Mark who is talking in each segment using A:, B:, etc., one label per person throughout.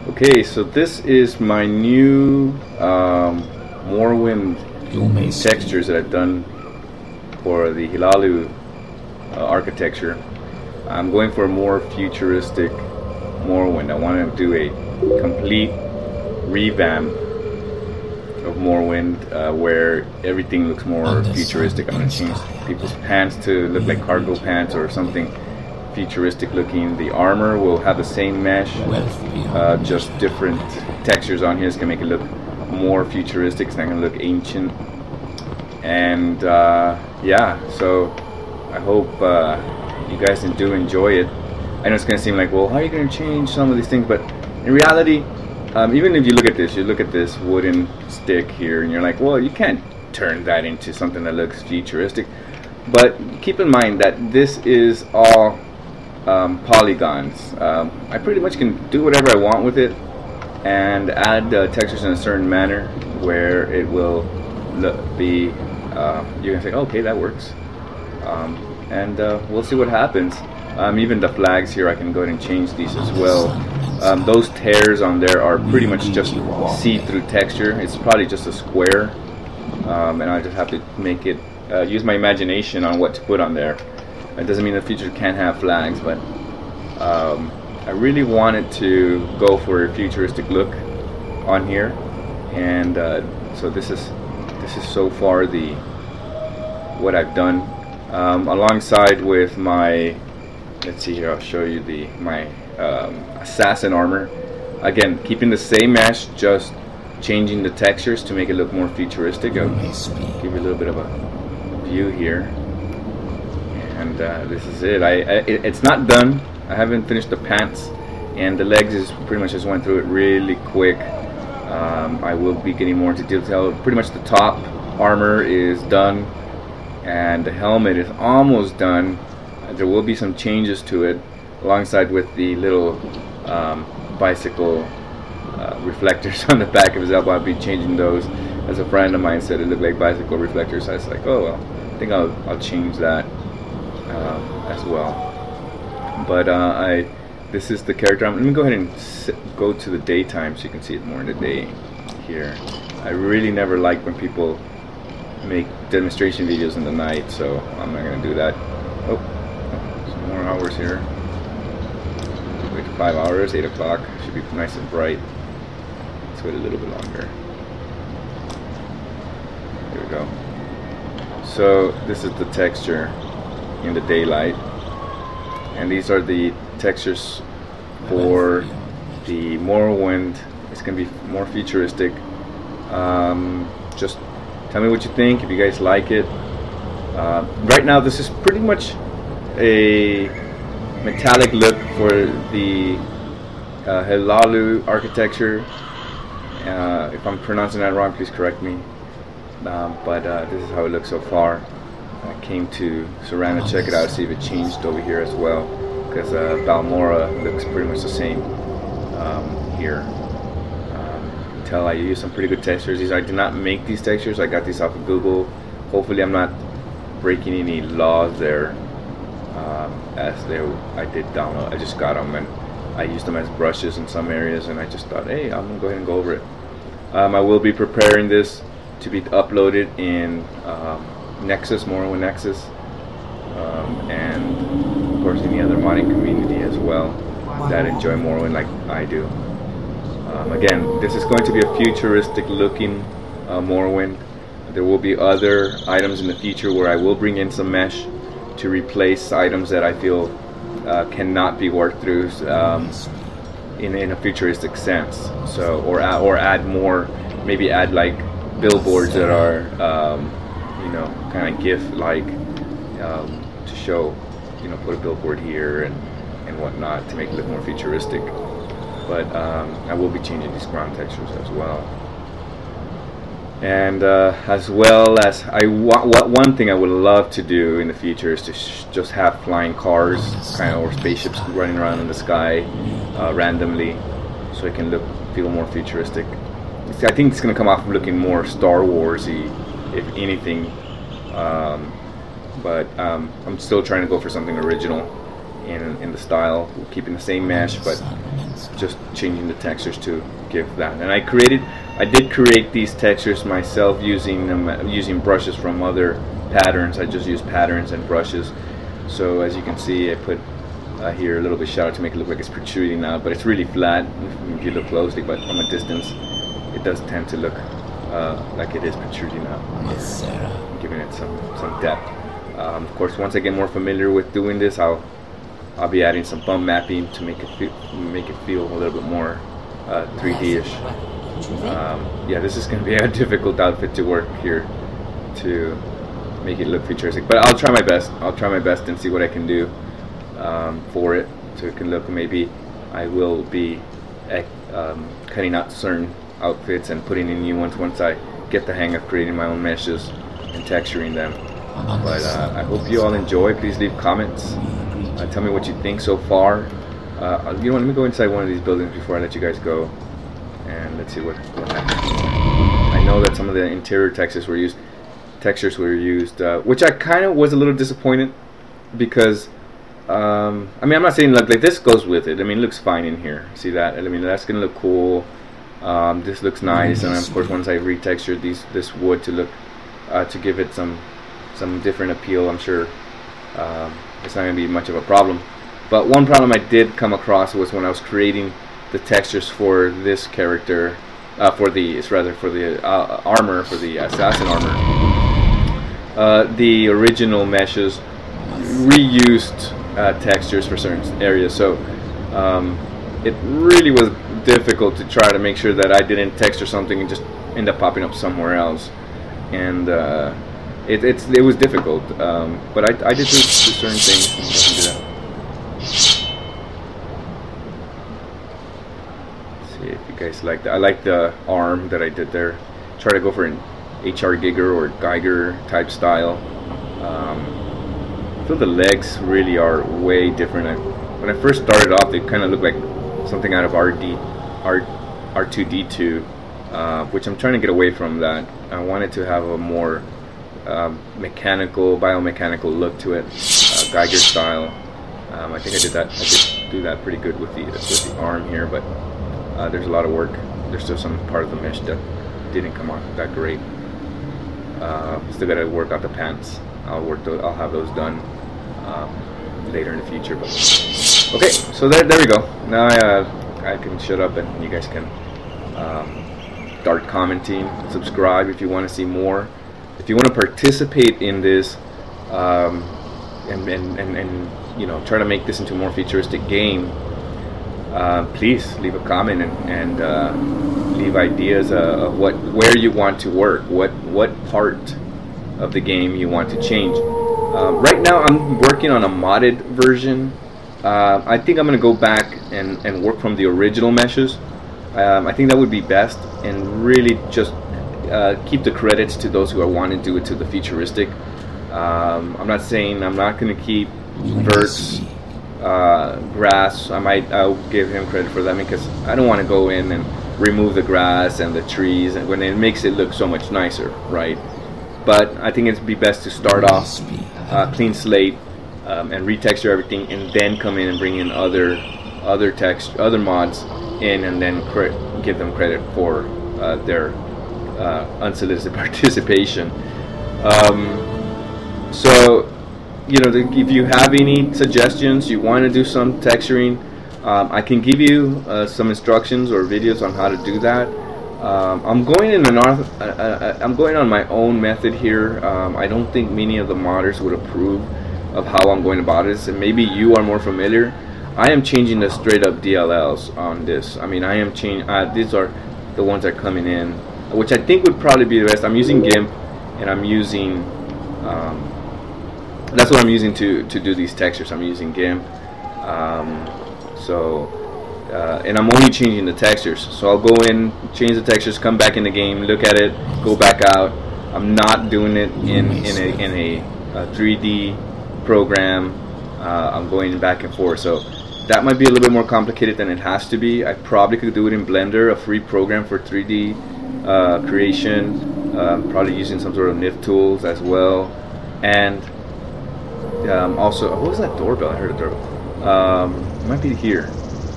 A: Okay, so this is my new Morrowind textures that I've done for the Hilalu architecture. I'm going for a more futuristic Morrowind. I want to do a complete revamp of Morrowind where everything looks more futuristic. I'm going to change people's pants to look like cargo pants or something futuristic looking. The armor will have the same mesh, just different textures on here. It's going to make it look more futuristic. It's not going to look ancient. And yeah, so I hope you guys do enjoy it. I know it's going to seem like, well, how are you going to change some of these things? But in reality, even if you look at this wooden stick here, and you're like, well, you can't turn that into something that looks futuristic. But keep in mind that this is all polygons. I pretty much can do whatever I want with it and add textures in a certain manner where it will be, you're gonna say, okay, that works, and we'll see what happens. Even the flags here, I can go ahead and change these as well. Those tears on there are pretty much just see-through texture. It's probably just a square, and I just have to make it use my imagination on what to put on there. It doesn't mean the future can't have flags, but I really wanted to go for a futuristic look on here, and so this is so far what I've done, alongside with my, let's see here, I'll show you my assassin armor. Again, keeping the same mesh, just changing the textures to make it look more futuristic. I'll give you a little bit of a view here. And this is it. It's not done. I haven't finished the pants, and the legs is pretty much just went through it really quick. I will be getting more into detail. Pretty much the top armor is done, and the helmet is almost done. There will be some changes to it, alongside with the little bicycle reflectors on the back of his elbow. I'll be changing those. As a friend of mine said, it looked like bicycle reflectors. So I was like, oh well, I think I'll change that as well. But this is the character. Let me go ahead and go to the daytime so you can see it more in the day here. I really never like when people make demonstration videos in the night, so I'm not going to do that. Oh, some more hours here. Wait 5 hours, 8 o'clock. Should be nice and bright. Let's wait a little bit longer. Here we go. So this is the texture in the daylight, and these are the textures for the Morrowind. It's going to be more futuristic. Just tell me what you think, if you guys like it. Right now this is pretty much a metallic look for the Hilalu architecture. If I'm pronouncing that wrong, please correct me. But this is how it looks so far. I came to Serrano to check it out, see if it changed over here as well, because Balmora looks pretty much the same here. Tell I used some pretty good textures. I did not make these textures. I got these off of Google. Hopefully I'm not breaking any laws there, as I did download. I just got them and I used them as brushes in some areas, and I just thought, hey, I'm gonna go ahead and go over it. I will be preparing this to be uploaded in Nexus, Morrowind Nexus, and of course any other modding community as well that enjoy Morrowind like I do. Again, this is going to be a futuristic looking Morrowind. There will be other items in the future where I will bring in some mesh to replace items that I feel cannot be worked through in a futuristic sense. So, or add more, maybe add like billboards that are you know, kind of GIF-like, to show, you know, put a billboard here and whatnot to make it look more futuristic. But I will be changing these ground textures as well. And as well as one thing I would love to do in the future is to just have flying cars, kind of, or spaceships running around in the sky randomly, so it can feel more futuristic. I think it's going to come off looking more Star Warsy, if anything. But I'm still trying to go for something original in the style, keeping the same mesh, but just changing the textures to give that. And I did create these textures myself using brushes from other patterns. I just use patterns and brushes. So as you can see, I put here a little bit shadow to make it look like it's protruding out, but it's really flat if you look closely, but from a distance it does tend to look like it is protruding out, giving it some depth. Of course, once I get more familiar with doing this, I'll be adding some bump mapping to make it feel a little bit more 3D-ish. Yeah, this is going to be a difficult outfit to work here to make it look futuristic, but I'll try my best. I'll try my best and see what I can do for it, so it can look. Maybe I will be cutting out certain outfits and putting in new ones once I get the hang of creating my own meshes and texturing them. But I hope you all enjoy. Please leave comments. Tell me what you think so far. You know what, let me go inside one of these buildings before I let you guys go, and let's see what happens. I know that some of the interior textures were used, which I kind of was a little disappointed, because I mean, I'm not saying like this goes with it. I mean, it looks fine in here. See that? I mean, that's gonna look cool. This looks nice, and of course, once I retextured this wood to look to give it some different appeal, I'm sure it's not gonna be much of a problem. But one problem I did come across was when I was creating the textures for this character, for the armor, for the assassin armor. The original meshes reused textures for certain areas, so it really was difficult to try to make sure that I didn't texture something and just end up popping up somewhere else, and it was difficult. But I did do certain things. See if you guys like that. I like the arm that I did there. Try to go for an HR Giger or Geiger type style. I feel the legs really are way different. When I first started off, they kind of looked like something out of R2D2, which I'm trying to get away from that. I wanted to have a more biomechanical look to it, Geiger style. I think I did do that pretty good with the arm here, but there's a lot of work. There's still some part of the mesh that didn't come out that great. Still got to work out the pants. I'll have those done later in the future. But okay, so there we go. Now I can shut up and you guys can start commenting. Subscribe if you want to see more. If you want to participate in this and you know, try to make this into a more futuristic game, please leave a comment and leave ideas of where you want to work, what part of the game you want to change. Right now I'm working on a modded version. I think I'm going to go back and work from the original meshes. I think that would be best, and really just keep the credits to those who want to do it to the futuristic. I'm not saying I'm not going to keep Vert's grass. I'll give him credit for that, because I don't want to go in and remove the grass and the trees, and when it makes it look so much nicer, right? But I think it'd be best to start off clean slate and retexture everything, and then come in and bring in other mods in, and then give them credit for their unsolicited participation. So, you know, if you have any suggestions, you want to do some texturing, I can give you some instructions or videos on how to do that. I'm going on my own method here. I don't think many of the modders would approve of how I'm going about this, and maybe you are more familiar. I am changing the straight up DLLs on this. I mean, I am changing. These are the ones that are coming in, which I think would probably be the best. I'm using GIMP, and I'm using. That's what I'm using to do these textures. I'm using GIMP. And I'm only changing the textures. So I'll go in, change the textures, come back in the game, look at it, go back out. I'm not doing it in a 3D program. I'm going back and forth. So that might be a little bit more complicated than it has to be. I probably could do it in Blender, a free program for 3D creation. Probably using some sort of NIF tools as well. And also, what was that doorbell? I heard a doorbell. It might be here.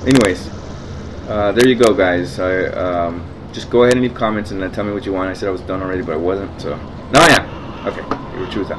A: Anyways, there you go, guys. Just go ahead and leave comments and tell me what you want. I said I was done already, but I wasn't. So now I am. Okay, you were choose that.